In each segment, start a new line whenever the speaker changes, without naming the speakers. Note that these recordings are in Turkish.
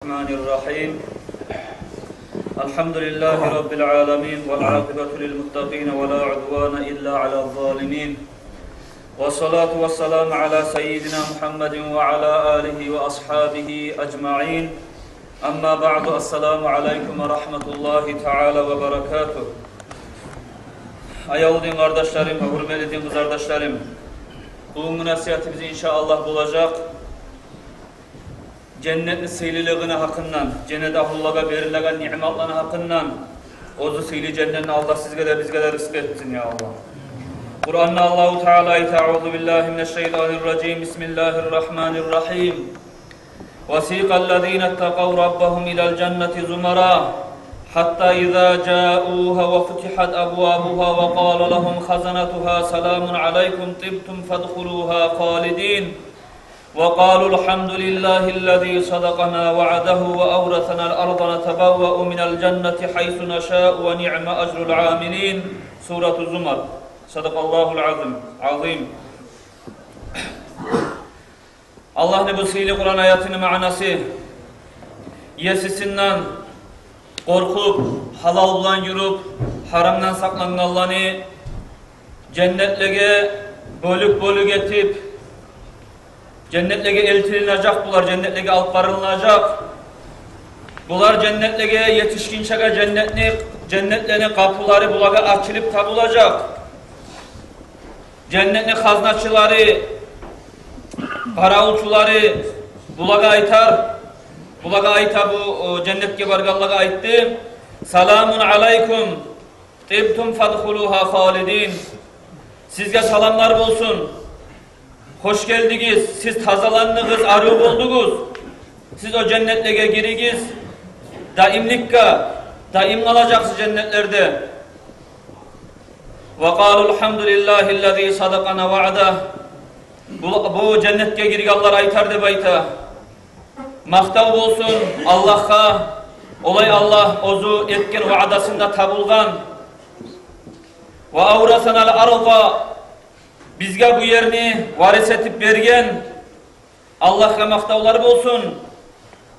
Bismillahirrahmanirrahim. Elhamdülillahi Rabbil alemin. Vel âkıbetu lil muttaqin ve la udvâne illa alel zâlimin. Ve salatu ve selamu ala seyyidina Muhammedin ve ala alihi ve ashabihi ecma'in. Amma ba'du. Esselamu aleyküm ve rahmetullahi teala ve berekatuhu. Ayavudin kardeşlerim, hürmeli din kız kardeşlerim. Bugün nasihatimiz inşallah bulacak. Cennetin seyliliğine hakkından, cennet ahullaga verilen nimetlerine hakkından, ozu seyli cennetin Allah sizge de bizge de rızk etsin ya Allah. Kur'an'da Allahu Teala'yı Te'auzu billahi mineşşeytanirracim. Bismillahirrahmanirrahim. وَسِيقَ اتَّقَوْا رَبَّهُمْ إِلَى الْجَنَّةِ زُمَرًا حَتَّى إِذَا جَاءُوهَا وَفُتِحَتْ أَبْوَابُهَا وَقَالَ لَهُمْ خَزَنَتُهَا سَلَامٌ عَلَيْكُمْ طِبْتُمْ فَادْخُلُوهَا خَالِدِينَ وَقَالُوا الْحَمْدُ لِلَّهِ الَّذِي صَدَقَنَا وَعْدَهُ وَأَوْرَثَنَا الْأَرْضَ نَتَبَوَّأُ مِنَ الْجَنَّةِ حَيْثُ نَشَاءُ وَنِعْمَ أَجْرُ الْعَامِلِينَ Sure-i Zumar. Sadakallahu'l azim. Allah'ın bu sihirli Kur'an ayetinin manası yesisinden korkup, halal bulan yürüp, haramdan saklananlarını cennetlige bölük etip, cennetlige eltirinecek bular, cennetlige alıp varılacak. Bular cennetlige yetişkinçege cennetlerin kapıları bulaga açılıp tabulacak. Cennetli haznaçıları, karavulçuları bulaga aytar. Bulaga ayta bu cennetke bargallaga aytti. Selamun aleykum. Tibtum fadhuluha halidin. Sizge salamlar olsun. Hoş geldiniz. Siz tazalandınız, arı oldunuz. Siz o cennetlige girigiz. Daim kalacaksınız cennetlerde. Ve kâlul hamdülillâhillezî sadakana va'dah. Bu cennetke girgallar aytar de bayta. Maktav olsun Allah'a. Olay Allah ozu etken vaadasında tabulgan. Ve avrasanal arda. Bizge bu yerini varis etip bergen. Allah'a maktavlar olsun.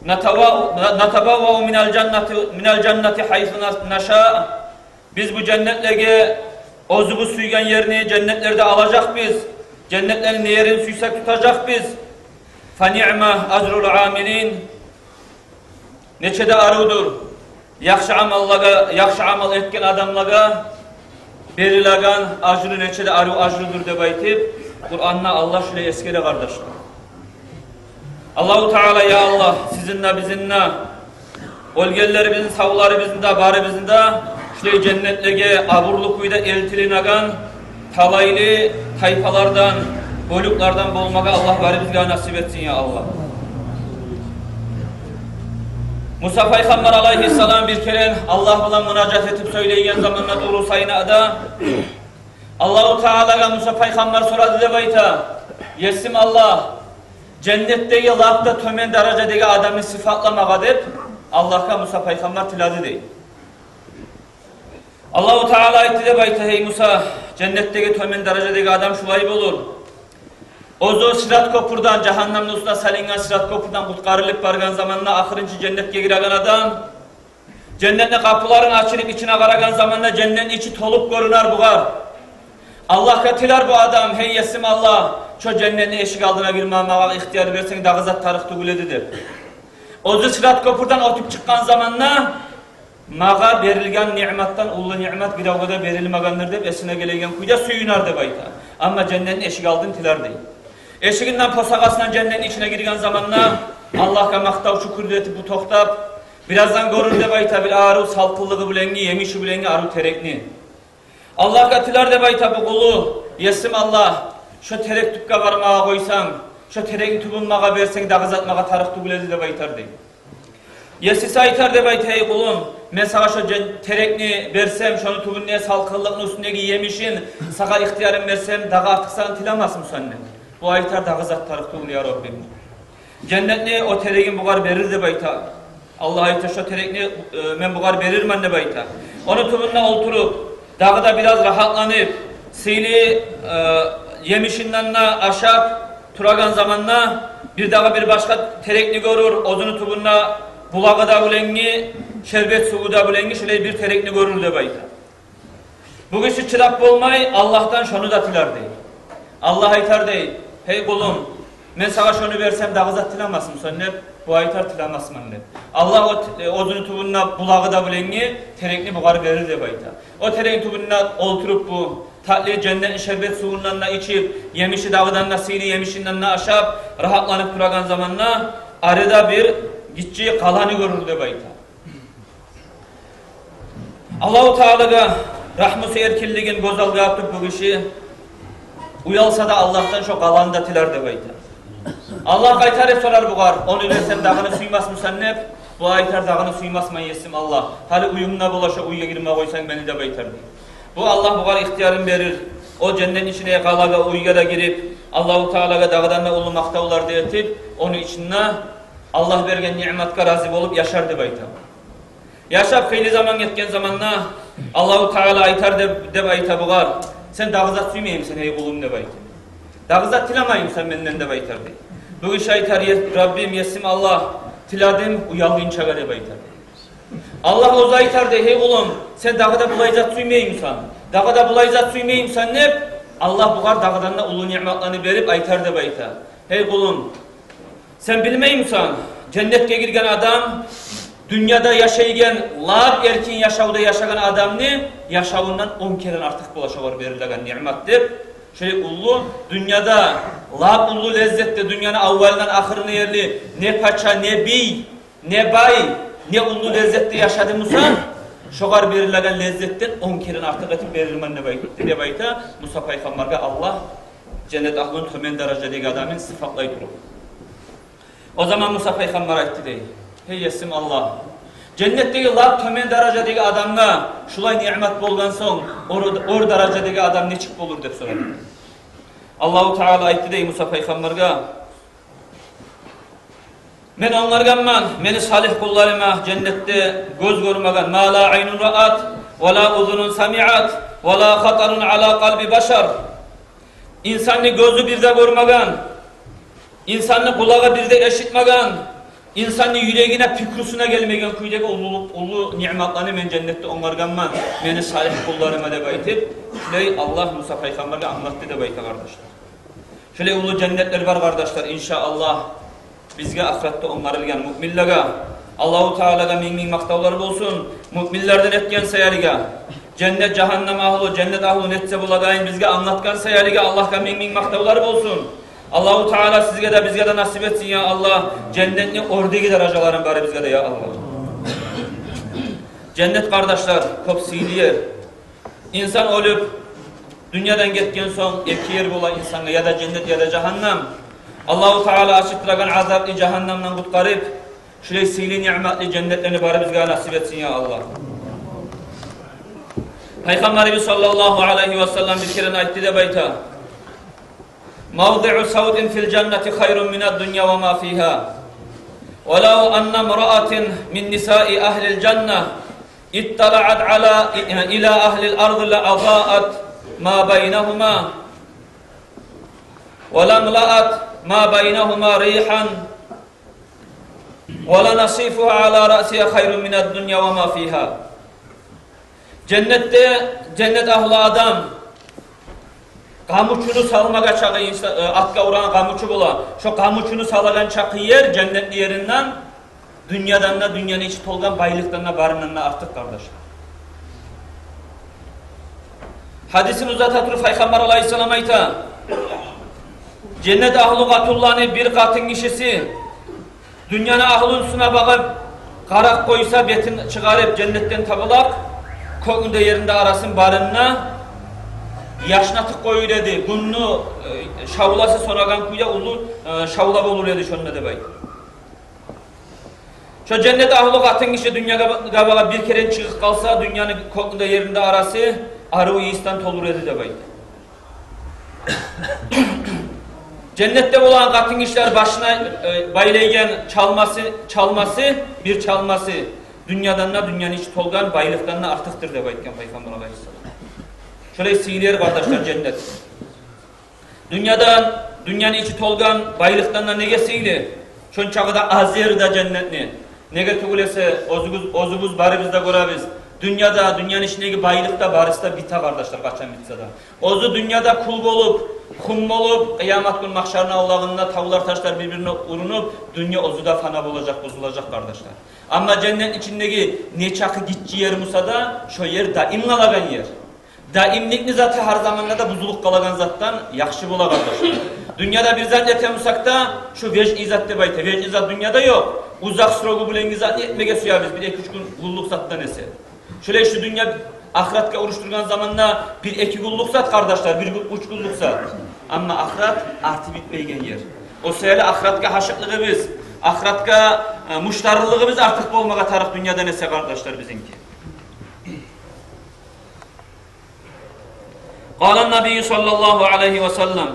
Natabavva'u minel cenneti haythu naşa. Biz bu cennetlerge ozubu suygan yerini cennetlerde alacak biz. Cennetlerin yerini suysak tutacak biz. فَنِعْمَ اَجْرُ الْعَامِلِينَ Neçede arıdır. Yakşı amal etken adamlaga berilagan ajrı neçede ajrıdır de baytip Kur'an'la Allah şöyle eskere kardeşler. Allahu Teala ya Allah sizinle bizimle olgellerimizin savlarımızın da barımızın da şöyle cennetlege aburlukuyla eltilinagan talaylı tayfalardan bölüklerden bulmaga Allah varımızga nasip etsin ya Allah. Musa Peygamber aleyhisselam bir kere Allah bilen münacat etip söyleyen zamanla doğru sayına da Allahu Teala'ga Musa Peygamber soradı de bayta yesim Allah cennetteki lafta tömen derecedeki adamı sıfatlamaga deyip Allah'a Musa Peygamber tiladı değil. Allahu Teala etti de bayta hey Musa cennetteki tömen derecedeki adam şulayb olur. Ozo Sırat Kopur'dan, cehennemde usta salingan Sırat Kopur'dan kutkarılıp bargan zamanla ahırıncı cennetke giragan adam cennetin kapılarını açılıp içine karagan zamanla cennetin içi tolup görüner buğar. Allah katiler bu adam, hey yesim Allah, şu cennetin eşik aldığına girmemeye ihtiyar versen dağızat tarih tuguledidir. Ozo Sırat Kopur'dan otup çıkan zamanla mağa verilgen nimettan ulu nimet giravada verilmegandır deyip esine gelegen kuyda suyunar de bayta. Ama cennetin eşik aldığın tiler değil. Eşiğinden posakasından cennetin içine girgen zamanla Allah'a maktav şükür etip bu toktap birazdan görür de bayta bir arı salkıllığı bilengi, yemişi bilengi arı terekni. Allah katiler de bayta bu kulu yesim Allah şu terek tüpka varmağa koysan şu terekin tübünmağa versen dağızatmağa tarih tübüledi de baytar değil. Yesisi aytar de bayta hey kulum ben sana şu terekni versem şunu tübünlüğe salkıllığın üstündeki yemişin sana ihtiyarım versem dağı artıksan tilamasın senden. Bu aytar dağızat tarih tübülü ya Rabbim. Cennetli o terekin buğar verir de bayta. Allah aytar şu terekni ben buğar verir men de bayta. Onu tübünle oturup dağı da biraz rahatlanıp sili yemişinden aşağı turagan zamanla bir daha bir başka terekni görür, ozunu tubunla bulağı da bilengi, şerbet suyu da bilengi şöyle bir terekni görür de bayta. Bu kişi çırak bolmay Allah'tan şonu da tilar değil. Allah aytar değil. Hey kulum, men sana şonu versem dağızat tilamasın sen ne? Bu aytar tilamasın ne? Allah ozunu tubunna bulağı da bilengi terekni buğar verir de bayta. O terekni tubunna olturup bu tatlı cennet şerbet suyundan da içip yemişi dağıdan da sili yemişinden de aşap rahatlanıp duragan zamanla arada bir gitçi kalanı görür de bayta. Allah-u Teala'ga rahmusu erkilligin gozalga yaptık bu kişi uyalsa da Allah'tan çok alan da tiler de bayta. Allah kaytarıp sorar buğar onu versen dağını suymaz mı sen ne? Bu aytar dağını suymaz mı yesim Allah. Hali uyumuna bulaşa uyuya girme koysan beni de baytar diye. Bu Allah buğar ihtiyarın verir. O cennetin içine kalaga uyga da girip Allah-u Teala'ga dağdan da ulu maktavlar deyetip onun içine Allah vergen nimetka razı olup yaşar de bayta. Yaşap kıylı zaman yetken zamanla Allah-u Teala aytar de bayta buğar. Sen dağızat suymayayım sen hey kulum de bayta. Dağızat tilamayayım sen benden de baytar de. Bu iş aytar Rabbim yesim Allah tiladım uyalgın çaga de baytar. Allah o aytar de hey kulum sen dağda bulayzat suymayayım sen. Dağda bulayzat suymayayım sen ne? Allah buğar dağdan da ulu nimetlerini verip aytar de bayta. Hey kulum sen bilmeyim sen cennetke girgen adam dünyada yaşaygen lab erkin yaşavda yaşagan adamni yaşavundan 10 kere artık bulaşavar verilgen nimettir. Şöyle ulu dünyada lab ulu lezzette dünyanın avvaldan ahırını yerli ne paça ne biy ne bay ne ulu lezzette yaşadı Musa şogar verilgen lezzetten 10 kere artık etip verilmen ne bayta Musa Peygamber'e Allah cennet ahlın tümen derecedeki adamın sıfatlayı durur. O zaman Musa Peygamber ayıttı değil. Hey yesim Allah. Cennetteki lab tümen derecedeki adamla şulay nimet bolgan son or derecedeki adam ne çık olur dep soradı. Allah-u Teala ayıttı değil Musa Peygamber'e. Men onlarganman, meni salih kullarıma cennette göz görmegen ma la aynun ra'at ve la uzunun sami'at ve la hatarun ala kalbi başar. İnsanı gözü bir de görmegen, insanı kulağı bir de eşitmegen, insanı yüreğine fikrusuna gelmegen küydeki ulu nimetlerini men cennette onlarganman, meni salih kullarıma de baytip, şöyle Allah Musa Peygamber'e anlattı de bayta kardeşler. Şöyle ulu cennetler var kardeşler inşallah. Bizge ahirette onlarılgan müminlerge Allah-u Teala'ga min maktavlar bolsun. Müminlerden etken sayarıga cennet cehennem ahlu cennet ahlu netse bulagayın bizge anlatkan sayarıga Allah'ga min maktavlar bolsun. Allah-u Teala sizge de bizge de nasip etsin ya Allah. Cennetli ordegi dereceların bari bizge de ya Allah. Cennet kardeşler çok siliyer. İnsan olup dünyadan gitken son iki yer bola insana ya da cennet ya da cehennem. Allah-u Teala açıklagan azaplı cehennemden kutkarıp şöyle sili nimetli cennetlerini bari bizge nasip etsin ya Allah. Peygamberimiz sallallahu aleyhi ve sellem bir kere ayıttı de bayta. Mavdi'u savdin fil cenneti hayrun mined dünya ve ma fiha. Velav anna mra'atin min nisa'i ahlil cennet ittala'at ala ila ahlil ardı la adaat ma beynehuma ve lam la'at ma beynehuma rihan ve la nasifuha ala ra'siha hayrun mined dünya ve ma fiha. Cennette cennet ahli adam kamuçunu salmaga çağı atka uğran kamuçu bola. Şu kamuçunu salagan çakı yer cennetli yerinden dünyadan da dünyanın içi tolgan baylıktan da barından da artık kardeşler. Hadisin uzatatır Peygamber aleyhisselam ayta. Cennet ahlu katullani bir katın kişisi dünyanın ahlunusuna bakıp karak koysa betin çıkarıp cennetten tabılak koğunda yerinde arasın barınına yaşnatık koyu dedi. Bunu şavlası soragan kuyda ulu şavla olur dedi şonuna de bay. Şu cennet ahlu katın kişi dünya gabaga bir kere çıkıp kalsa dünyanın koğunda yerinde arası arı iyisten tolur dedi de bay. Cennette olan katın kişiler başına baylaygen çalması dünyadan da dünyanın içi tolgan baylıktan da artıktır de baytken Peygamber aleyhisselam. Şöyle sihirler kardeşler cennet. Dünyanın içi tolgan baylıktan da ne gesiydi? Şun çağda azir da cennetni. Nege tugulese ozubuz bari bizde göremiz. Dünyada, dünyanın içindeki baylıkta, barışta bita kardeşler, kaçan bitse de. Ozu dünyada kul olup, kum olup, kıyamet gün mahşarın Allah'ında tavlar taşlar birbirine urunup, dünya ozu da fana olacak, bozulacak kardeşler. Ama cennetin içindeki ne çakı gitçi yer Musa da, şu yer daim kalagan yer. Daimlikni zatı her zamanda da buzuluk kalagan zattan yakşı bola kardeşler. Dünyada bir zat yetemusak da, şu vecd izat de bayta, vecd izat dünyada yok. Uzak sırogu bulen izat etmege suya biz, bir 2-3 gün kulluk zattan ese. Şöyle şu dünya ahiretka uruşturgan zamanla bir 2 kulluk zat kardeşler, bir 3 kulluk zat. Ama ahiret artı bitmeygen yer. O söyle ahiretka haşıklığımız, ahiretka muştarlılığımız artık olmağa tarık dünyada nese kardeşler bizimki. Kâlen Nebi sallallahu aleyhi ve sellem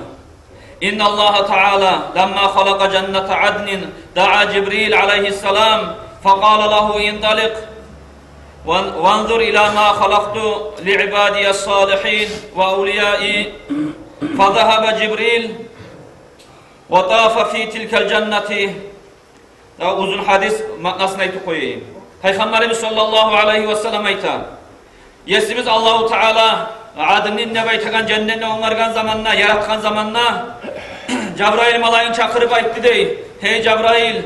İnna Allah Teala lemma halaka cennete adnin da'a Cibril aleyhisselam fekâle lehu indalik وانظر إلى ما خلقت لعبادي الصالحين وأوليائي فذهب جبريل وطاف في تلك الجنة. Daha uzun hadis manasına iti koyayım. Peygamberimiz sallallahu aleyhi ve sellem ayta. Yesimiz Allahu Teala adının ne baytagan cennetine onlargan zamanla, yaratkan zamanla Cebrail malayın çakırıp aytti dey. Hey Cebrail,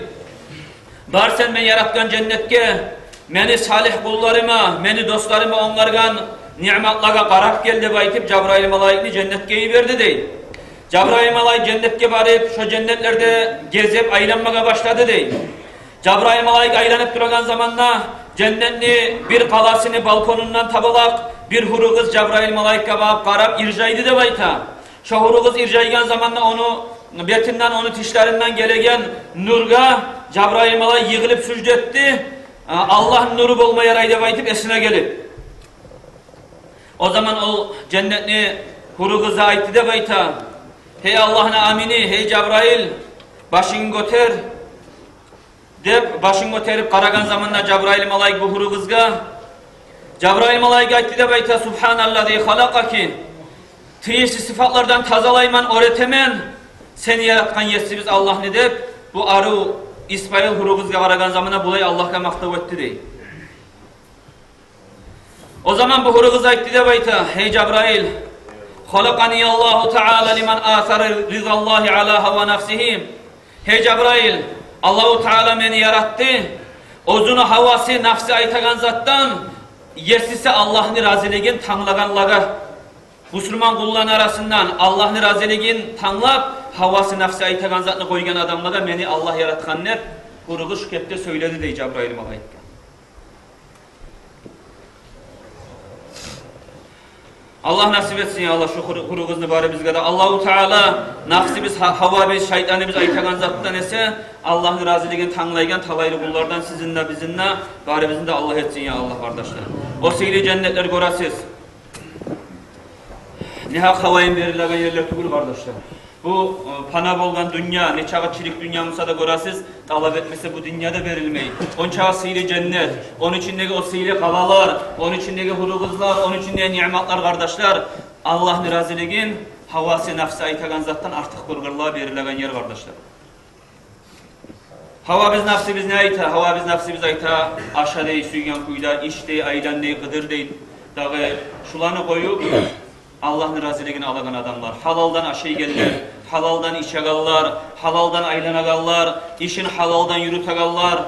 bar sen ben yaratkan cennetke meni salih kullarıma, meni dostlarıma onlargan nimetlaga qarap geldi baytip Cebrail malayını cennetke verdi dey. Cebrail malayı cennetke barıp şu cennetlerde gezip aylanmaga başladı dey. Cebrail malayı aylanıp duragan zamanla cennetli bir kalasını balkonundan tabalak bir huru kız Cebrail malayıka bakıp qarap irjaydı de bayta. Şu huru kız irjaygan zamanla onu betinden onu tişlerinden gelegen nurga Cebrail malayı yığılıp sücdetti. Allah'ın nuru bulma yaraydı baytıp esine gelip. O zaman o cennetli huru kıza aytti de bayta. Hey Allah'ın amini, hey Cebrail başını götür. Dep başını götürüp karagan zamanla Cebrail malayık bu huru kızga. Cebrail malayık aytti de bayta Subhanallazi halakaki. Tiyişli sıfatlardan tazalayman öğretemen. Seni yaratkan yesimiz Allah ne dep bu arı İsmail huru kızga karagan zamanla bulay Allah'a maktav etti dey. O zaman bu huru kız aytti de bayta hey Cebrail halakani Allahu Teala liman athara ridallahi ala hava nafsihim. Hey Cebrail Allahu Teala beni yarattı. Ozunu havası nafsi aytagan zattan yesisi Allah'ın raziliğin tanlaganlaga. Müslüman kulların arasından Allah'ın raziliğin tanlap havası nafsi aytagan zatını koygan adamlara beni Allah yaratkan ne? Huru şu kepte söyledi dey Cebrail malayıkka. Allah nasip etsin ya Allah şu huru kızını bari bizge de. Allahu Teala nafsimiz, havabimiz, şeytanımız aytagan zattan ese Allah'ın raziliğini tanlaygan talaylı kullardan sizinle bizinle bari bizim de Allah etsin ya Allah kardeşler. O seyli cennetler görəsiz. Nihak havayın verilen yerler tugul kardeşler. Bu pana bolgan dünya, ne çağı çirik dünyamıza da görəsiz, talep etmese bu dünyada verilmeyi. On çağı sihirli cennet, onun içindeki o sihirli kalalar, onun içindeki huru kızlar, onun içindeki nimetler kardeşler. Allah'ın raziliğin havası nafsi aytagan zattan artık kurgurluğa verilen yer kardeşler. Hava biz nafsimiz ne ayta? Hava biz nafsimiz ayta aşağıda suygan kuyda, işde, aylandı, kıdır değil. Dağı şulanı koyup Allah'ın raziliğini alagan adamlar. Halaldan aşağı gelirler, halaldan içegallar, halaldan aylanagallar, işin halaldan yürütegallar.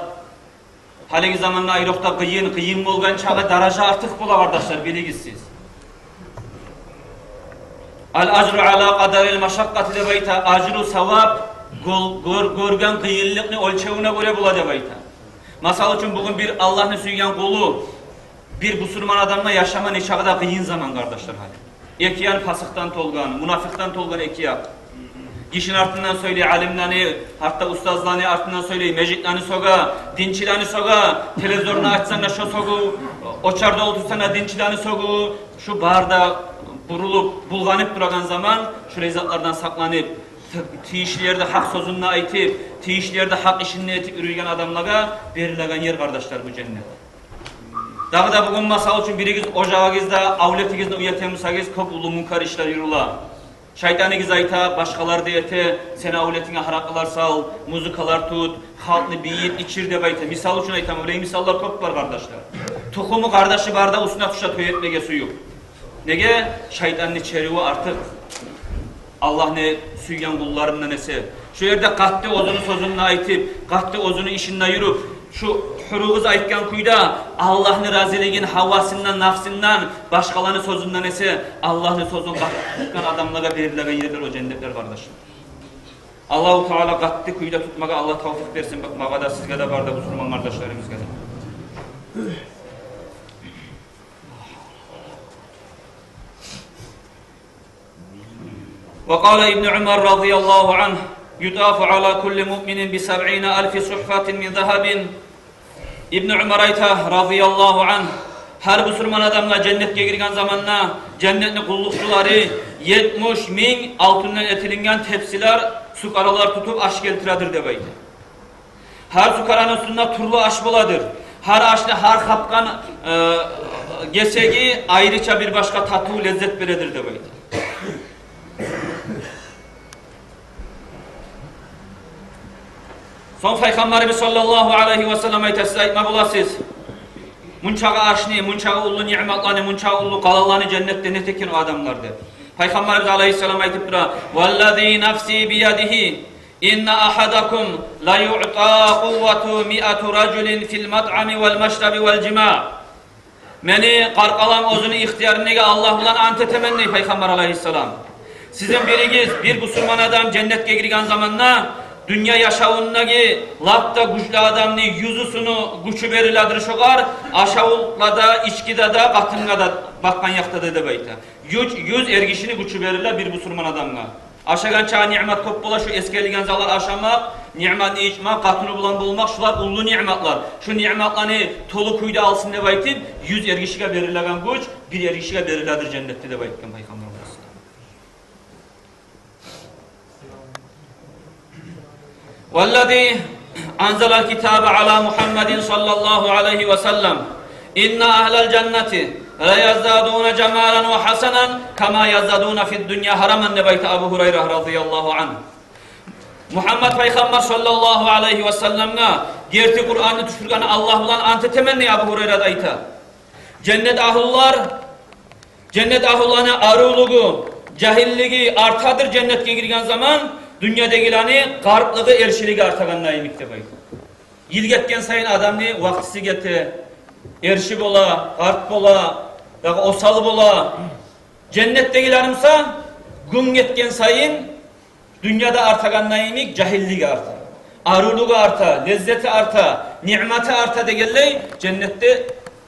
Haligi zamanla ayrıqta kıyın bolgan çağı daraja artık bula kardeşler, biligizsiz. Al-acru ala qadaril maşakkati de bayta, acru savab, görgen kıyınlıkni ölçevine göre bula de bayta. Masal için bugün bir Allah'ını süygen kulu, bir Müslüman adamla yaşama ne çağı da kıyın zaman kardeşler hali. Ekiyan fasıktan tolgan, münafıktan tolgan ekiyan. Kişinin artından söyleye, alimlani, hatta ustazlani artından söyleye, meclitlani soga, dinçilani soga, televizyonunu açsana şu sogu, oçarda otursana dinçilani sogu, şu barda burulup, bulganıp duragan zaman, şu rezatlardan saklanıp, tiyişlerde hak sözünü aytip, tiyişlerde hak işini etip ürüyen adamlara verilen yer kardeşler bu cennet. Dağı da bugün masal için birigiz ocağınızda, avletinizde uyatemisagiz, köp ulu munkar işler yürüla. Şeytanı gizayta, başkalar deyete, sen avletine haraklar sal, muzikalar tut, halkını biyit, içir de bayta. Misal için aytam, öyle misallar çok var kardeşler. Tuhumu kardeşi barda usuna tuşa töyetmege suyu. Nege? Şeytanın içeriği artık Allah ne süygen kullarından ese. Şu yerde kattı ozunu sözünü aytip, kattı ozunu işinle yürüp, şu huruguz aytkan kuyda Allah'ın raziligin havasından, nafsinden, başkalarının sözünden ese Allah'ın sözünü kattıkan adamlara verilegen yerler o cennetler kardeşim. Allah-u Teala kattı kuyda tutmaga Allah tavfik versin. Bakmaga da sizge de var da Müslüman kardeşlerimizge de. وقال ابن عمر رضي الله عنه يطاف على كل مؤمن ب70 ألف صحفة من ذهب. İbn Umar ayta radıyallahu anh, her Müslüman adamla cennetke girgen zamanla cennetli kullukçuları 70.000 altından etilingen tepsiler, sukaralar tutup aş geltiradır debaydı. Her sukaranın üstünde turlu aş boladır. Her aşlı her kapkan gesegi ayrıca bir başka tatlı lezzet veredir debaydı. Son Peygamberimiz sallallahu aleyhi ve sellem aytasiz aytma bulasız. Munçağı aşni, munçağı ullu ni'matlarını, munçağı ullu qalallarını cennette ne tekin o adamlardır. Peygamberimiz aleyhisselam aytıp dura: "Vallazi nafsi biyadihi inna ahadakum la yu'ta kuvvetu mi'atu raculin fil mat'ami vel meşrabi vel cima." Meni qarqalan özünü ihtiyarınıga Allah bilan ant etemenni Peygamber aleyhisselam. Sizin biriniz bir Müslüman adam cennetke girgen zamanla dünya yaşavundaki latta güçlü adamni yüzüsünü güçü veriladır şoğar, aşağılıkla da, içkide da, katınga da, bakkan yakta da debayta. Yüz ergişini güçü verirler bir Müslüman adamla. Aşağıdan çağa nimet kop bola, şu eskeligen zalar aşamak, nimetini içmek, katını bulan bulmak, şular ullu nimetler. Şu nimetlerini tolu kuyda alsın debaytip, 100 ergişine verirlerden güç, bir ergişine verirlerdir cennette debaytken Peygamber. وَالَّذِي أَنْزَلَ الْكِتَابَ عَلَى مُحَمَّدٍ صَلَّى اللّٰهُ عَلَيْهِ وَسَلَّمَ إِنَّ أَهْلَ الْجَنَّةِ لَيَزْدَادُونَ جَمَالًا وَحَسَنًا كَمَا يَزْدَادُونَ فِي الدُّنْيَا هَرَمًا نَبَيْتَ Abu Hureyre radıyallahu anh. Muhammed Peygamber sallallahu aleyhi ve sellem'e gerti Kur'an'ı düşürgen Allah bilan ant temenni Abu Hureyre dayta. Cennet ahullarına aruluğu, cahilligi artadır cennetke girgen zaman dünyadagilani qarıqlığı erşiligi artagandan emikte baydı. Yil getken sayın adamni vaktisi gete, erşi bola, qarıp bola, osal bola. Cennettegilarimsa gün getken sayın dünyada artagandan emik cahilligi arta. Aruluğu arta, lezzeti arta, nimeti arta degelley cennette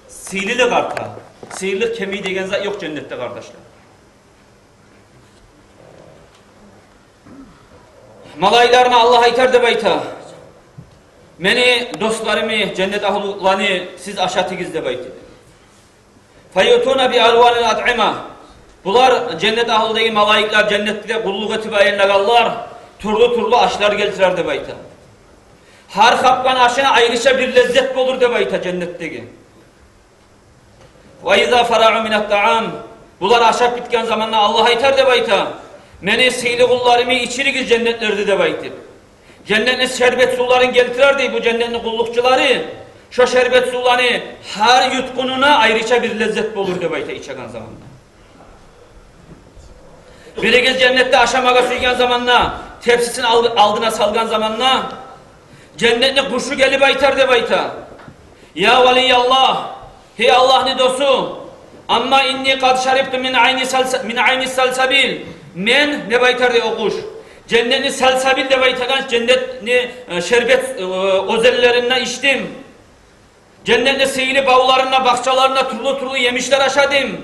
sihirlik arta. Sihirlik kemiği degen zat yok cennette kardeşler. Malaylarına Allah aytar de bayta. Meni dostlarımı, cennet ahlularını siz aşatınız de bayta. Fayutuna bi alvanil at'ima. Bunlar cennet ahludaki malayikler cennette kulluk etibayenlegallar. Turlu aşlar geltirer de bayta. Her kapkan aşına ayrıca bir lezzet olur de bayta cennetteki. Ve izâ fara'u minat ta'am. Bunlar aşap bitken zamanla Allah aytar de bayta. Meni sihli kullarımı içirigiz cennetlerde de baytır. Cennetin şerbet suların geltirerdi bu cennetin kullukçuları. Şu şerbet sularını her yutkununa ayrıca bir lezzet olur de bayta içegen zamanla. Birigiz cennette aşamaga suygen zamanla, tepsisini aldına salgan zamanla, cennetin kuşu gelip aytar de bayta. Ya veliyallah, hey Allah'ın dostu, amma inni kad şaribtu min ayni salsabil. Men ne baytar de o kuş. Cennetini selsabil de baytagan cennetini şerbet özellerinden içtim. Cennetini seyli bağlarına, bahçalarına turlu yemişler aşadım.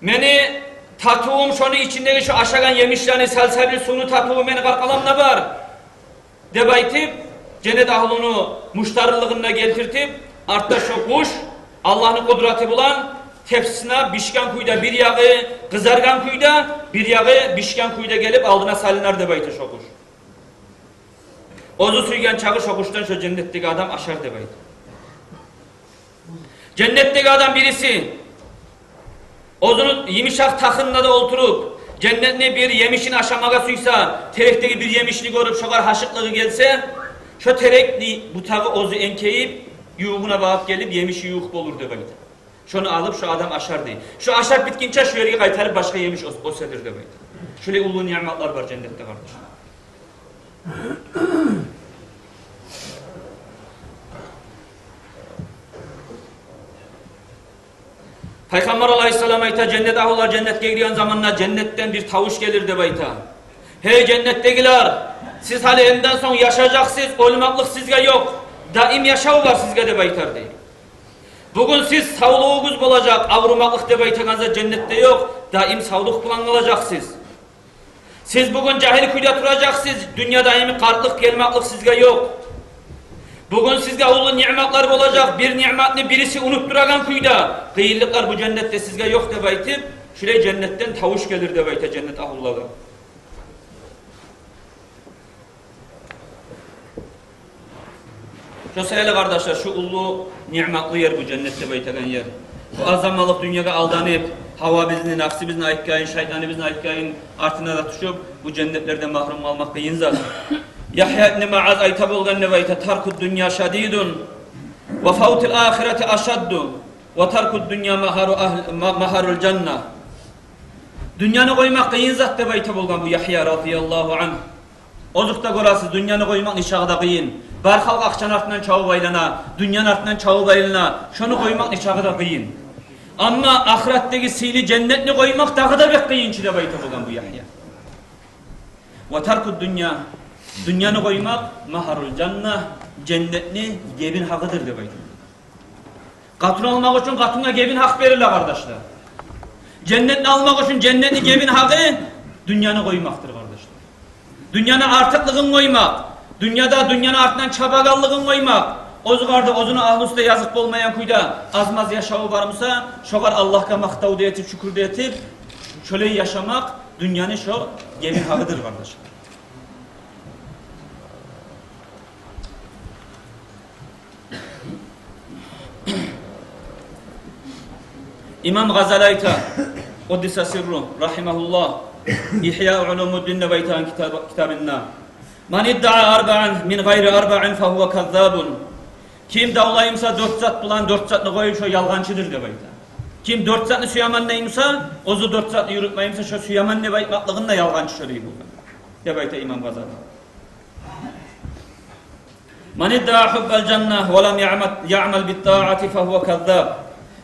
Meni tatuğum şunu içindeki şu aşagan yemişlerini selsabil sunu tatuğum meni karkalamla var. De baytip cennet ahlunu muştarılığına getirtip artta şu kuş Allah'ın kudreti bulan tepsisine bişken kuyda bir yağı kızargan kuyda bir yağı bişken kuyda gelip aldına salinar de baytı şokuş. Ozu suygen çağı şokuştan şu cennetteki adam aşar de baytı. Cennetteki adam birisi Ozunu yemişak takınla da oturup cennetine bir yemişin aşamaga suysa, terekteki bir yemişli görüp şogar haşıklığı gelse, şu terekli butağı ozu enkeyip yuğuna bağıp gelip yemişi yuğuk olur demeydi. Şunu alıp şu adam aşar değil. Şu aşar bitkince şu yere kaytarıp başka yemiş o sedir demeydi. Şöyle ulu nimetler var cennette kardeşim. Peygamber aleyhisselam ayta cennet ahullar cennetke gidiyen zamanla cennetten bir tavuş gelir de bayta. Hey cennettekiler, siz hali enden son yaşayacaksınız, ölmaklık sizge yok. Daim yaşav var sizge de baytar değil. Bugün siz sağlığınız olacak, avrumaklık de baytanızda cennette yok. Daim sağlık bulan olacaksınız. Siz bugün cahil kuyda duracaksınız, dünya daimi kartlık gelmaklık sizge yok. Bugün sizge ulu nimetler olacak, bir nimetini birisi unutturagan kuyda. Kıyıllıklar bu cennette sizge yok de baytip, şuraya cennetten tavuş gelir de bayta cennet ahullaga. Şu sayılı kardeşler, şu ulu nimetli yer bu cennette baytagan yer. Bu azamalık dünyaya aldanıp, hava bizni, nafsi bizni ayıkkayın, şeytanı bizni ayıkkayın, artına da tuşup, bu cennetlerden mahrum almakta yinzat. Yahya ibn Ma'az ayta bolgan ne bayta tarkud dünya şadidun ve fautil ahireti aşaddu ve tarkud dünya maharul cennet. Dünyanı koymak kıyın zat de bayta bolgan bu Yahya radıyallahu anh. Ozukta görasız dünyanı koymak nişağıda kıyın. Bar halk akçan artından çağı baylana, dünyanın artından çağı baylana, şunu koymak nişağıda kıyın. Ama ahiretteki sili cennetini koymak daha da bek kıyın de bayta bolgan bu Yahya. Ve tarkud dünya. Dünyanı koymak maharul cennet, cennetini gebin hakkıdır de baytı. Katun almak için katuna gebin hak verirler kardeşler. Cennetini almak için cennetini gebin hakkı dünyanı koymaktır kardeşler. Dünyanın artıklığını koymak, dünyada dünyanın artından çabagallığını koymak, ozunu ahlusta yazık olmayan kuyda azmaz yaşağı varımsa, şogar Allah'a maktav deyetip, şükür deyetip, şöyle yaşamak dünyanın şu gebin hakkıdır kardeşler. İmam Gazali ayta, Kuddisa sirru, rahimahullah, İhya Ulumuddin Nebeytan kitabında. Man idda'a arba'an min gayri arba'in fehuve kazzabun. Kim davlayımsa dört zat bulan dört zatını koyup şu yalgancıdır Nebeytan. Kim dört zatını suyaman neyimsa, ozu dört zatını yürütmeyimsa şu suyaman Nebeytmaklığında yalgancı şöyle bu. Nebeyta İmam Gazali. Man idda'a hubbel cenneh ve lem ya'mel bitta'ati fehuve kazzab.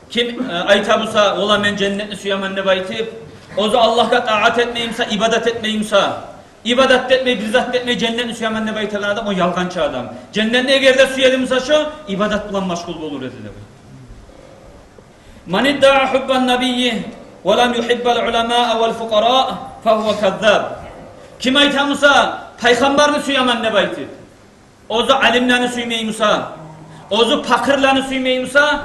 Kim aytabusa ola men cennetni suyaman ne baytip ozu Allah'a taat etmeyimsa, ibadet etmeyimsa, ibadet etmeyi, bizzat etmeyi cennetni suyaman ne baytagan adam o yalgancı adam. Cennetni eğer suyadımsa şu ibadet bulan maşgul olur dedi. Man idda'a hubban nabiyyi ve lem yuhibbel ulema ve'l fuqara fehuve kazzab. Kim aytamusa peygamberini suyaman ne baytip ozu alimlerini suymeyimsa, ozu fakirlerini suymeyimsa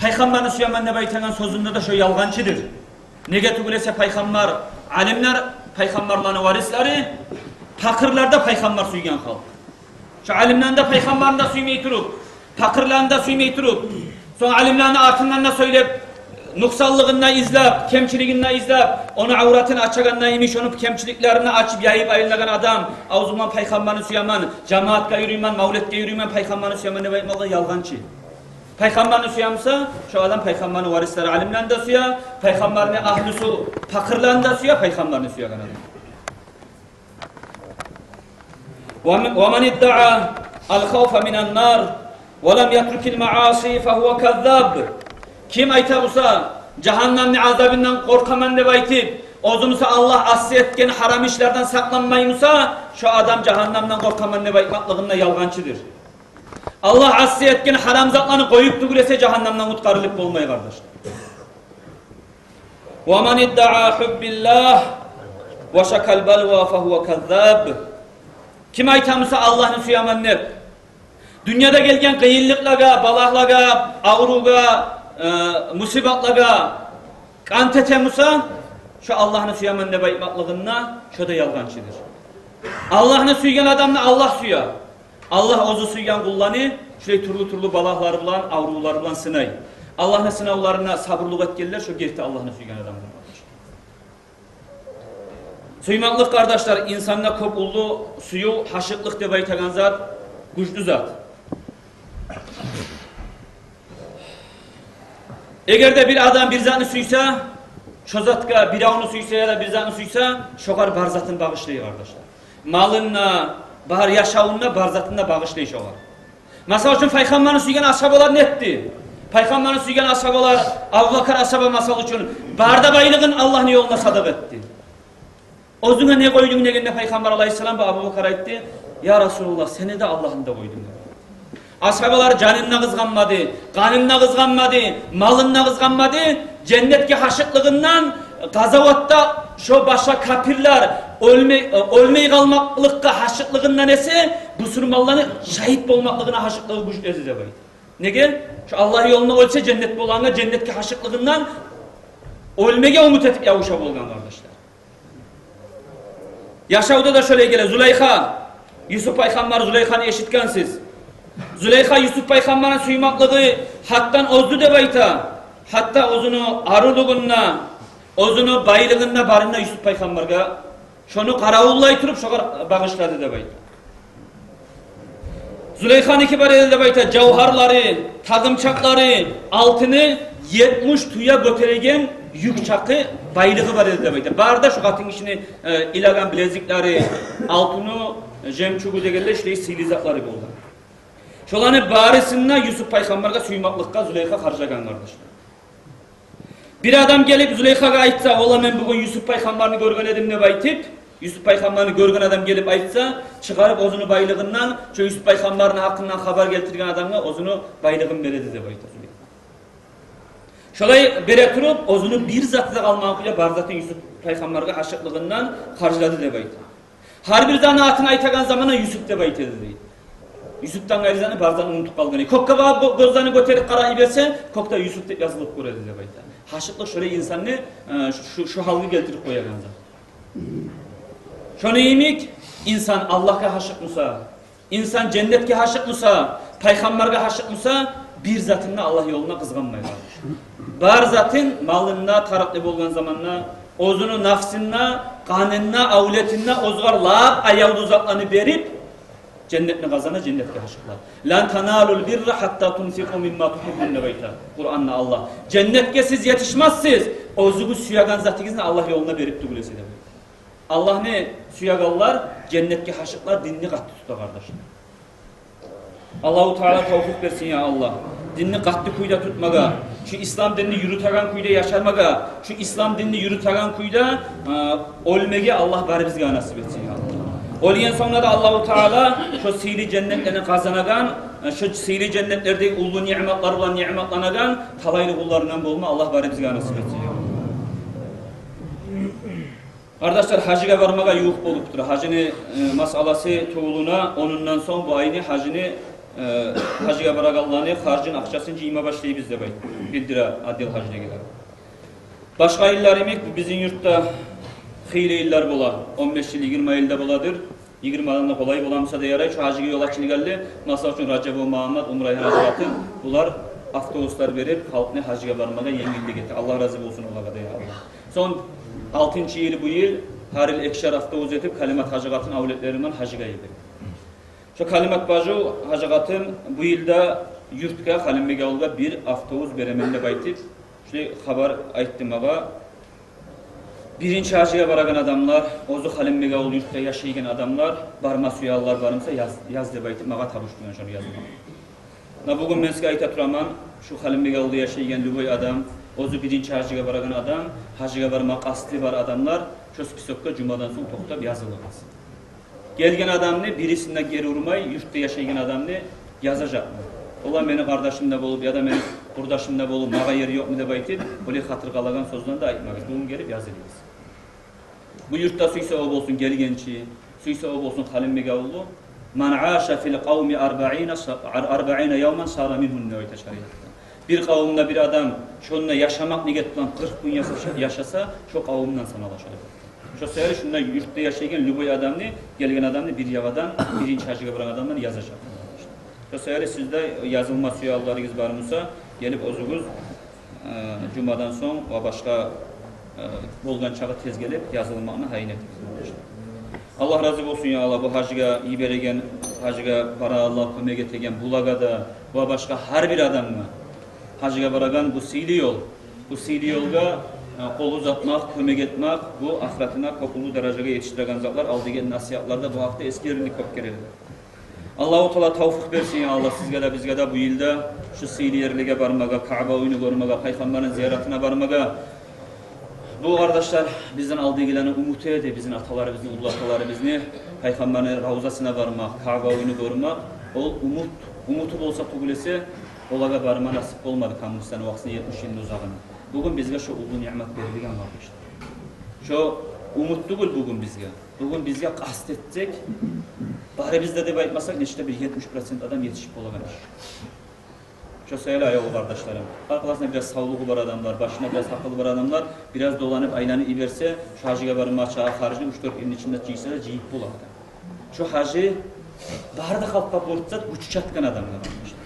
Peygamberin suyaman ne baytagan sözünde de şu yalgancıdır. Nege tugulese peygamber, alimler peygamberlerin varisleri, fakirler de peygamber suygan halk. Şu alimlerin de peygamberin de suymay turup, fakirlerin de suymay turup, sonra alimlerin artınlarına söyleyip, nuksallığına izlep, kemçiliğine izlep, onu avratını açaganına imiş, onu kemçiliklerini açıp yayıp ayırlagan adam, avzuman peygamberin suyaman, cemaatka yürüyman, mavletka yürüyman, peygamberin suyaman ne baytmalı yalgancı. Peygamberini suyamsa, şu adam peygamberin varisleri alimlerini de suya, peygamberin ahlusu fakirlerini de suya, peygamberini suya kan adam. وَمَنِ اِدَّعَى الْخَوْفَ مِنَ النَّارِ وَلَمْ يَتْرُكِ الْمَعَاصِي فَهُوَ كَذَّابٌ. Kim aytabusa, cehennemni azabından korkaman ne baytip, ozumusa Allah asiyetken haram işlerden saklanmayımsa, şu adam cehennemden korkaman ne baytmaklığında yalgancıdır. Allah asiyetken haram zatlarını koyup dugulese cehennemden utkarılıp olmayı kardeş. وَمَنْ اِدَّعَى حُبِّ اللّٰهِ وَشَكَ الْبَلْوَى فَهُوَ كَذَّابٌ. Kim aytamusa Allah'ın suyaman ne? Dünyada gelgen kıyıllıklaga, balaklaga, ağruga, musibatlaga, kantetemusa, şu Allah'ın suyaman ne baytmaklığına, şu da yalgancıdır. Allah'ını suygan adamla Allah suya. Allah ozu suygan kullanı, şöyle turlu balaklar bulan, avrular bulan sınay. Allah'ın sınavlarına sabırlık etkenler şu gerçekten Allah'ını suygan adamdır. Suymaklık kardeşler insanla kopuldu suyu haşıklık deb aytagan zat güçlü zat. Eğer de bir adam bir zatını suysa, şu zatka bir onu suysa ya da bir zatını suysa, şoğar barzatını bağışlayı kardeşler. Malınla, bahar yaşavunla, barzatınla bağışlayı şoğar. Masal için Peygamberin suygan ashabalar ne etti? Peygamberin suygan ashabalar, Abu Bakar ashaba masal için, barda baylığın Allah'ın yoluna sadak etti. Ozuna ne koydun negende Peygamber aleyhisselam Abu Bakar etti. Ya Resulullah seni de Allah'ın da koydun. Ashabalar canınla kızganmadı, kanınla kızganmadı, malınla kızganmadı. Cennetki haşıklığından gazavatta şu başka kapirler ölmeyi kalmaklıkka haşıklığından ese bu sürmallarını şahit olmaklığına haşıklığı güçledi de baydı. Nege? Şu Allah yoluna ölse cennet bolağına cennetki haşıklığından ölmege umut etip yavuşa bolgan kardeşler. Yaşavda da şöyle gele Züleyha, Yusuf Peygamber Züleyha'nı eşitkensiz. Züleyha Yusuf Peygamber'in suymaklığı hattan ozdu de bayta. Hatta ozunu arılıgınna, ozunu baylığınna barınna Yusuf Peygamber'e şunu karavullay turup şoğar bağışladı de bayta. Züleyha'nın kibar edildi de bayta cevharları, tagımçakları, altını 70 tuya götüregen yük çakı baylığı var edildi de bayta. Barda şu katın işini ilagan bilezikleri, altını jemçugu degerler işte silizakları oldu. Şolanı barısında Yusuf Peygamber'e suymaklıkka Züleyha harcagan kardeşler. Bir adam gelip Züleyha'ya aytsa, ola men bugün Yusuf Peygamber'ini görgen edim ne baytip, Yusuf Peygamber'ini görgen adam gelip aytsa, çıkarıp ozunu baylığından, şu Yusuf Peygamber'in hakkından haber getirgen adamga ozunu baylığın beredi de baytı Züleyha. Şolay bere turup, ozunu bir zatı kalmakıyla barzatın Yusuf Peygamber'e haşıklığından harcladı de baytı. Her bir zanı atını aytagan zamana Yusuf de baytı dedi. Yusuf'tan garizanı barzanı unutup kalgani. Kokka bağ gözlerini göterip karayı verse, kokta Yusuf de yazılıp göredi de baytı. Haşıklık şöyle insanı şu halgı getirip koyagan zat. Şunu iyimik, insan Allah'a haşık musa, insan cennetke haşık musa, Peygamber'e haşık musa, bir zatınla Allah yoluna kızganmaylar. Bar zatın malınla, taraklı bolgan zamanla, ozunu nafsınla, kanınla, avletinla, ozgarla, ayağı uzaklarını verip, cennetini kazana, cennetke haşıklar. Lan tanalul birra hatta tunfiqu mimma tuhibbun bayta. Kur'an'la Allah. Cennetke siz yetişmezsiz. Ozugu suyagan zatınızla Allah yoluna verip dugulesi de. Allah ne? Suyagallar, cennetke haşıklar dinini katlı tutar kardeşler. Allahu Teala tevfik versin ya Allah. Dinini katlı kuyda tutmaga, şu İslam dinini yürütagan kuyda yaşarmaga, şu İslam dinini yürütagan kuyda ölmege Allah bari bizge nasip etsin ya Allah. Oliyen sonra da Allahu Teala şu sihirli cennetlerini kazanagan, şu sihirli cennetlerdeki ulu nimetlerle nimetlanagan talaylı kullarından bulma Allah bari bizge nasip etsin ya. Kardeşler hacıga varmaga yuh boluptur. Hacını masalası tuğuluna onundan son bu ayını hacını hacıga baragallarını harcın akçasını cima başlayı bizde bay. Bildire adil hacına gider. Başka iller emek bizim yurtta xeyli iller bola. 15 yıl 20 yılda boladır. 20 adamda kolay bolamsa da yaray. Şu hacıga yol açını geldi. Masal için Recep-i Muhammed Umrayhan Hazretleri bunlar avtobuslar verip halkını hacıga varmaga yengillik etti. Allah razı olsun ola kadar ya Allah. Son 6. yıl bu yıl her yıl ekşer avtobus etip kalimat hacıgatın avletlerinden hacıga yedik. Şu kalimat bacı hacıgatın bu yılda yurtka Halimbe Gavulga bir avtobus beremende baytip şöyle haber ayttım ağa. Birinci hacıga baragan adamlar, ozu Halimbe Gavul yurtta yaşayan adamlar, barma suyallar barımsa yaz de baytip ağa tabuştuyan şunu yazma. Bugün ben size ayta turaman, şu Halimbe Gavulda yaşayan lüboy adam, ozu birinci hacıga baragan adam, hacıga barma qasdi var adamlar, şu spisokka cumadan soň toxtab yazılmaz. Gelgen adamını birisinden geri urmay, yurtta yaşayan adamını yazacak mı? Ola beni kardeşimde bolup ya da beni kurdaşımda bolup mağa yeri yok mu de baytip, öyle hatır kalagan sözden de aytmak. Bugün gelip yazılıyız. Bu yurtta suysa o bolsun gelgençi, suysa o bolsun Halimbe Gavullu. Man aşa fil kavmi 40 yevmen sara minhun nöyti şeriatta. Bir kavimde bir adam şonunla yaşamak niget tutan 40 gün yaşasa, şu kavimden sanalaşır. Şu sefer şundan yurtta yaşayan lüboy adamını, gelgen adamını bir yavadan, birinci hacıga bırak adamdan yazacak. Şöyle sizde yazılma suallarınız varmısa gelip özünüz Cuma'dan son ve başka bolgan çağı tez gelip yazılmağını hayin etmeniz. Allah razı olsun ya Allah bu hacıga iyi beregen, hacıga bara Allah kömek etegen bulaga da ve başka her bir adamı hacıga baragan bu sili yol. Bu sili yolga kol uzatmak, kömek etmek bu ahiretine kokulu dereceye yetiştiren zatlar aldığı nasihatlarda bu hafta eskilerini kop gelir. Allah-u Teala tavfik versin ya Allah sizge de bizge de bu yılda şu sili yerlige barmaga, Kaaba oyunu görmege, Peygamberin ziyaretine barmaga. Bu kardeşler bizden aldığı geleni umut edi, bizim atalarımızın, ulu atalarımızın Peygamberin ravzasına varmak, Kaaba oyunu görmek, o umutu olsa tugulesi, olaga barma nasip olmadı Kamlıstan'ın vaksini 70 yılın uzağına. Bugün bizge şu ulu nimet verilgen kardeşler. Şu umut değil bugün bizge. Bugün bizge kastettik, bari bizde de bayıtmasak işte bir 70% adam yetişip olagan iş. Şu söyle ayağı kardeşlerim. Arkadaşlar biraz sağlığı var adamlar, başına biraz akıllı var adamlar, biraz dolanıp aylanı iverse, şu hacıya varın maçağı harcını 3-4 ilin içinde ciyse de ciyip bul adam. Şu hacı, barda halkka borçsat, güç çatkan adamlar varmışlar.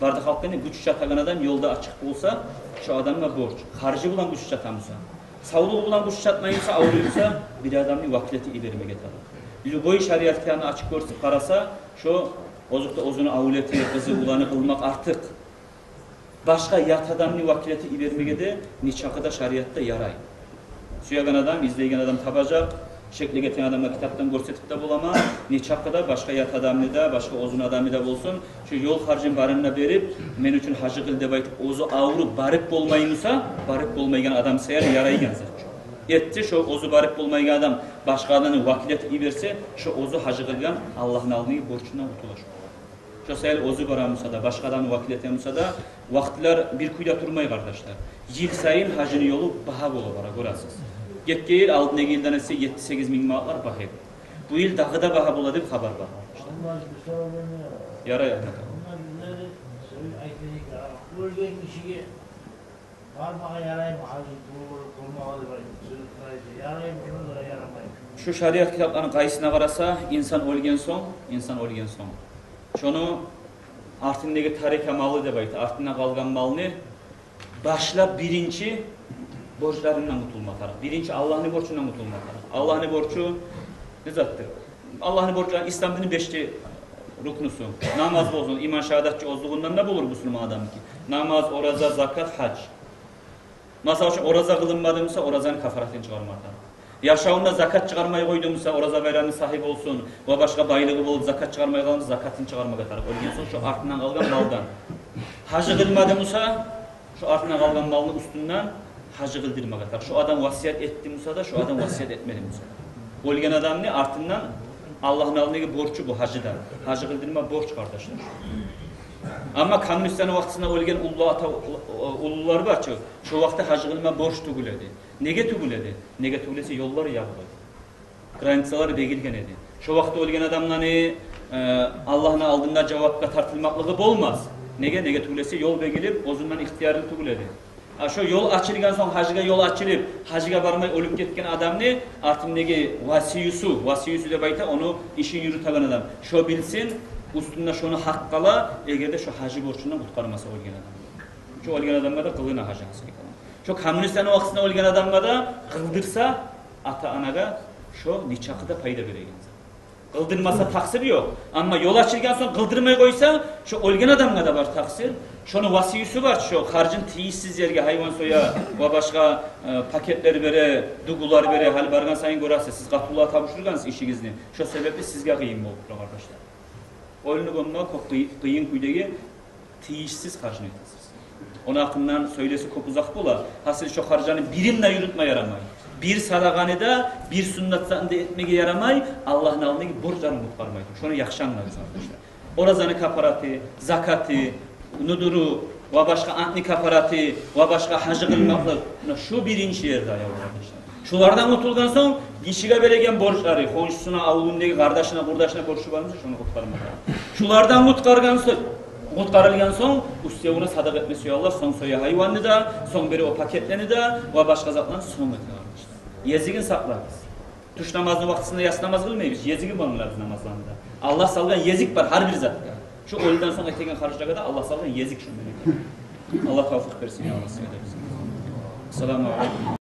Barda halkka ne güç çatkan adam yolda açık olsa, şu adamla borç. Harcı bulan güç çatamıza. Sağlığı bulan güç çatmayınsa, ağrıysa, bir adamın vakileti ilerime getirir. Lüboy şeriatlarını açık görsün karasa, şu ozukta ozunu avuleti, kızı ulanı kılmak artık. Başka yat adamın vakileti ilermege de niçakıda şeriatta yaray. Suyagan adam, izleyen adam tabacak, şekli getiren adamla kitaptan görsetip de bulama, niçakıda başka yat adamını da, başka ozun adamı da bulsun. Şu yol harcın barınına verip, men üçün hacı kıldı bayıp, ozu avru barıp bolmayınsa, barıp bolmaygen adam sayar yaraygen zaten. Etti şu ozu barıp bolmaygen adam, başka adamın vakileti iverse, şu ozu hacı kılgan Allah'ın aldığı borçundan kurtulur. Şu sayıl ozu baramısa da, başka adamın vakiletemisa da, vaktiler bir kuyda durmayı kardeşler. Yıl sayın hacının yolu baha bolu bara, görasız. Getke yıl aldığına gildanesi 7-8 bin maatlar baha yıl. Bu yıl dağıda baha bolu deyip haber var. Yara yapmadı. Şu şariat kitaplarının kayısına karasa, insan ölgen son. Şunu artındaki tarika malı da bayıt, artına kalgan malını başla birinci borçlarından kurtulmatar. Birinci Allah'ın borçundan kurtulmatar. Allah'ın borcu ne zattır? Allah'ın borcu İslam'ın 5 ruknusu. Namaz olsun, iman şehadatçı olduğundan ne bulur Müslüman adam ki? Namaz, oraza, zakat, hac. Mesela şu oraza kılınmadıysa orazanın kafaratını çıkarmatar. Yaşağında zakat çıkarmayı koyduğumuzda oraza verenin sahip olsun ve başka baylığı bulup zakat çıkarmaya kalınca zakatını çıkarmaya katarık. Ölgen son şu artından kalgan maldan. Hacı kılmadıysa şu artından kalgan malın üstünden hacı kıldırmaya katarık. Şu adam vasiyet ettiğimizde da şu adam vasiyet etmediğimizde. Ölgen adam ne? Artından Allah'ın aldığı borcu bu hacıdan. Hacı kıldırma borç kardeşler. Ama Komünistlerin vaxtında ölgen ulular var ki, şu vaxtda hacı kılma borç tuguledi. Nege tuguledi? Nege tugulesi yolları yağıldı. Granitsaları begilgen edi. Şu vaxtda ölgen adamları Allah'ın aldığında cevapla tartılmaklığı olmaz. Nege tugulesi yol begilip, ozundan ihtiyarlı tuguledi. Şu yol açılgan son hacıga yol açılıp, hacıga varmay ölüp ketken adam ne? Artık nege vasiyusu de bayta onu işi yürüten adam. Şu bilsin, üstünde şunu hakkala, eğer de şu hacı borçundan kurtarması olgen adam. Şu olgen adamga da kılığına hacı hasıl kalan. Şu komünistlerin vaxtında olgen adamga da kıldırsa, ata anaga şu niçakı da payda veregen. Kıldırmasa taksir yok. Ama yol açılgan son kıldırmaya koysa, şu olgen adamga da var taksir. Şunun vasiyusu var şu, harcın tiyizsiz yerge hayvan soya ve başka paketleri bere, dugular bere, hal bargan sayın görarsa, siz katılığa tabuşturganız işinizni. Şu sebeple sizge kıyım olup arkadaşlar. Oyunu konuna kıyın kuydagi tiyişsiz harcını etəsiz. Onun hakkından söylesi çok uzak bola. Hasıl şu harcanı birimle yürütme yaramay. Bir sadaqanı da bir sünnatını etmeye yaramay. Allah'ın alındaki borçlarını kurtarmaydı. Şunu yaxşı anlarız arkadaşlar. Orazanı kafaratı, zakatı, nuduru ve başka antni kafaratı ve başka hacı kılmaklık. Şu birinci yerde ayağı arkadaşlar. Şulardan unutulgan son kişiye veregen borçları, komşusuna, avlundaki kardeşine, kurdaşına borçlu varmış, şunu kurtarmadı. Şulardan kurtarılgan son, üstüne ona sadak etmesi Allah, son soya hayvanını da, son biri o paketlerini de ve başka zatlarını son etkilermişler. Yezigin saklarız. Tuş namazının vaxtında yas namaz kılmayız, yezigi bulunlarız namazlarında. Allah salgan yezik var her bir zatta. Şu ölüden sonra etegen karışacak kadar Allah sallallahu yezik şu melek. Allah tavfik versin ya Allah. Selamun aleyküm.